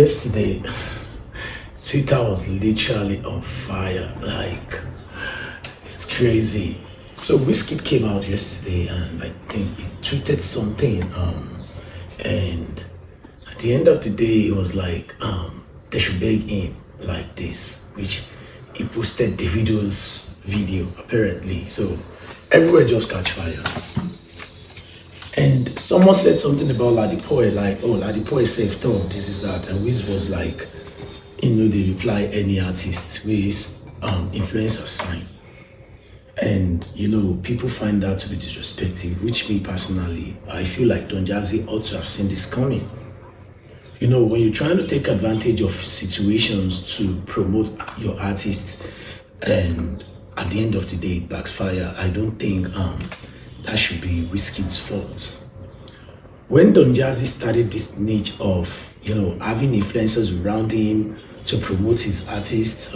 Yesterday, Twitter was literally on fire. Like, it's crazy. So Wizkid came out yesterday and I think he tweeted something. And at the end of the day, it was like, they should beg him like this, which he posted Davido's video apparently. So everywhere just catch fire. And someone said something about Ladipoe, like, oh, Ladipoe safe talk, this is that. And Wiz was like, they reply any artist with influencer sign. And people find that to be disrespectful, which me personally, I feel like Don Jazzy ought to have seen this coming. When you're trying to take advantage of situations to promote your artists, and at the end of the day it backfire, I don't think that should be Wizkid's fault. When Don Jazzy started this niche of having influencers around him to promote his artist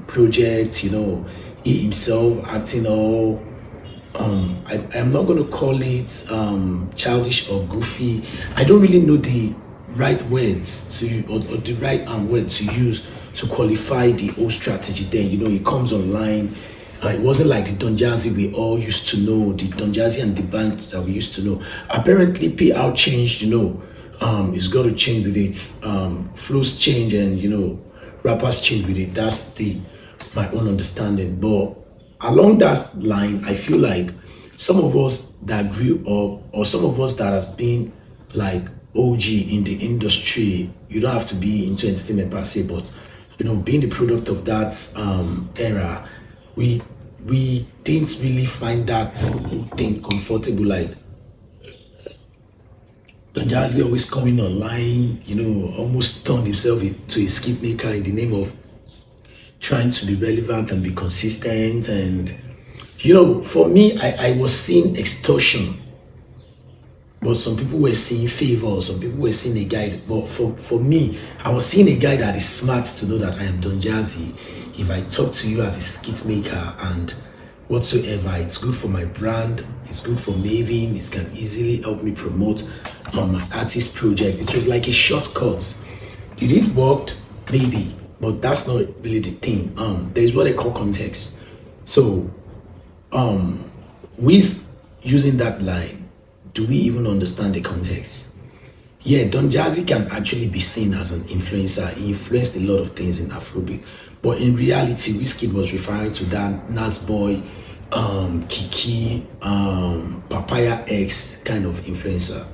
project, he himself acting all I'm not going to call it childish or goofy. I don't really know the right words to or the right word to use to qualify the whole strategy. Then he comes online. It wasn't like the Don Jazzy we all used to know, the Don Jazzy and the band that we used to know. Apparently PR changed, it's got to change with it. Flows change and rappers change with it. That's my own understanding. But along that line, I feel like some of us that grew up, or some of us that has been like OG in the industry, you don't have to be into entertainment per se, but being the product of that era, we didn't really find that thing comfortable. Like Don Jazzy always coming online, almost turned himself to a skip maker in the name of trying to be relevant and be consistent. And for me, I was seeing extortion, but some people were seeing favor, some people were seeing a guide. But for me, I was seeing a guy that is smart to know that I am Don Jazzy. If I talk to you as a skit maker and whatsoever, it's good for my brand, it's good for Maven, it can easily help me promote my artist project. It was like a shortcut. Did it work? Maybe, but that's not really the thing. There's what I call context. So with using that line, do we even understand the context? Yeah, Don Jazzy can actually be seen as an influencer. He influenced a lot of things in Afrobeat. But in reality, Wizkid was referring to that Nas Boy, Kiki, Papaya X kind of influencer.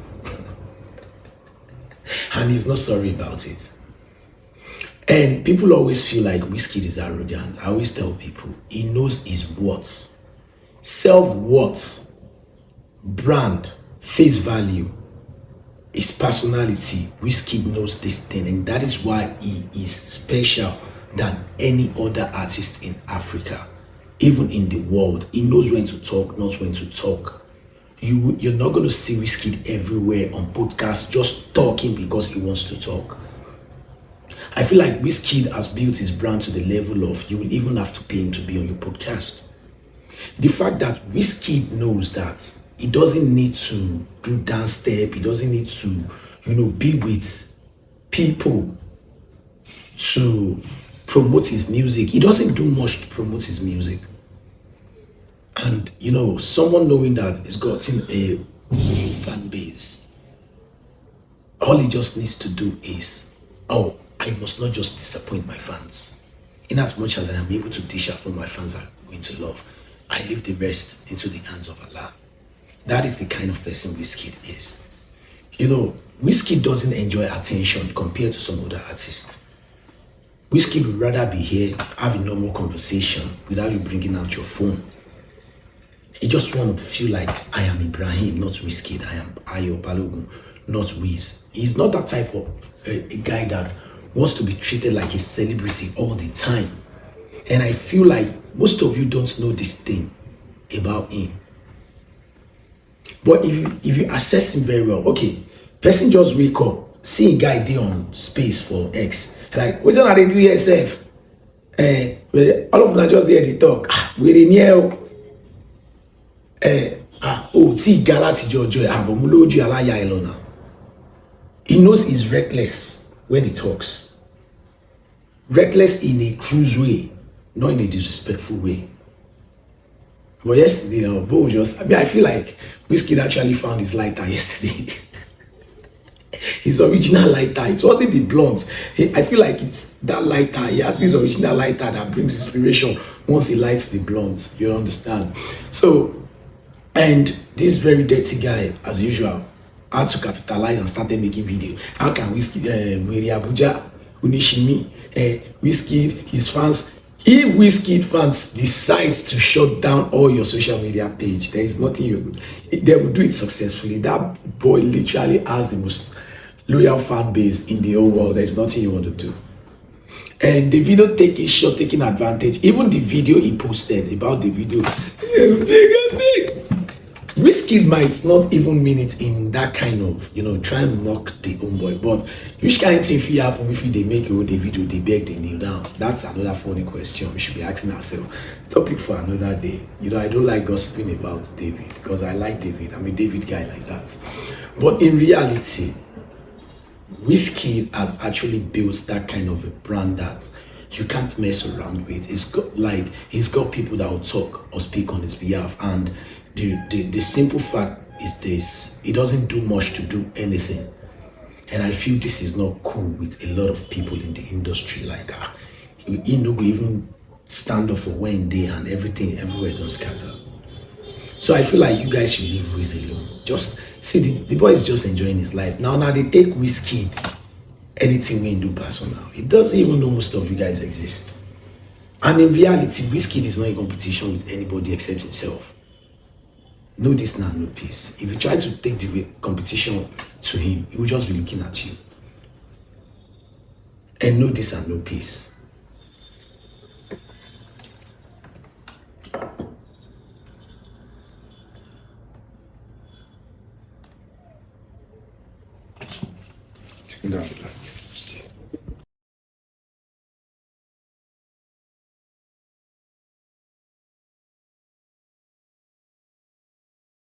And he's not sorry about it. And people always feel like Wizkid is arrogant. I always tell people, he knows his worth. Self-worth, brand, face value, his personality. Wizkid knows this thing, and that is why he is special than any other artist in Africa, even in the world. He knows when to talk, not when to talk. You're not going to see Wizkid everywhere on podcasts just talking because he wants to talk. I feel like Wizkid has built his brand to the level of you will even have to pay him to be on your podcast. The fact that Wizkid knows that he doesn't need to do dance step, he doesn't need to, be with people to promote his music. He doesn't do much to promote his music. And someone knowing that he's gotten a real fan base, all he just needs to do is, I must not just disappoint my fans. In as much as I am able to dish out what my fans are going to love, I leave the rest into the hands of Allah. That is the kind of person Wizkid is. Wizkid doesn't enjoy attention compared to some other artists. Wizkid would rather be here, have a normal conversation without you bringing out your phone. He just want to feel like I am Ibrahim, not Wizkid. I am Ayo Balogun, not Wiz. He's not that type of a guy that wants to be treated like a celebrity all the time. And I feel like most of you don't know this thing about him. But if you assess him very well, okay, person just wake up, see a guy there on space for X, like, what are they do yourself? All of them just there they talk. We're in here. Galati Jojo, he knows he's reckless. when he talks. Reckless in a cruise way, not in a disrespectful way. But yesterday, Bo just, I feel like Wizkid actually found his lighter yesterday. His original lighter. It wasn't the blunt. I feel like it's that lighter. He has his original lighter that brings inspiration once he lights the blunt. You understand? So, and this very dirty guy, as usual, had to capitalize and started making video. How can Wizkid, Wiri Abuja, Unishimi, Wizkid, his fans, if Wizkid fans decides to shut down all your social media page, there is nothing they will do it successfully. That boy literally has the most loyal fan base in the whole world. There is nothing you want to do. And the video taking advantage. Even the video he posted about the video, big. Wizkid might not even mean it in that kind of, try and mock the homeboy. But which kind of thing if happen if they make the video, they beg, they kneel down? That's another funny question we should be asking ourselves. Topic for another day. I don't like gossiping about David because I like David. I'm a David guy like that. But in reality, Wizkid has actually built that kind of a brand that you can't mess around with. He's got people that will talk or speak on his behalf, and the simple fact is this: he doesn't do much to do anything. And I feel this is not cool with a lot of people in the industry like that. He no go even stand up for when they and everything everywhere don't scatter. So I feel like you guys should leave Wiz alone. Just see the boy is just enjoying his life. Now they take Wizkid, anything we do personal. He doesn't even know most of you guys exist. And in reality, Wizkid is not in competition with anybody except himself. Know this now, no peace. If you try to take the competition to him, he will just be looking at you. And know this and no peace. Take me down the line.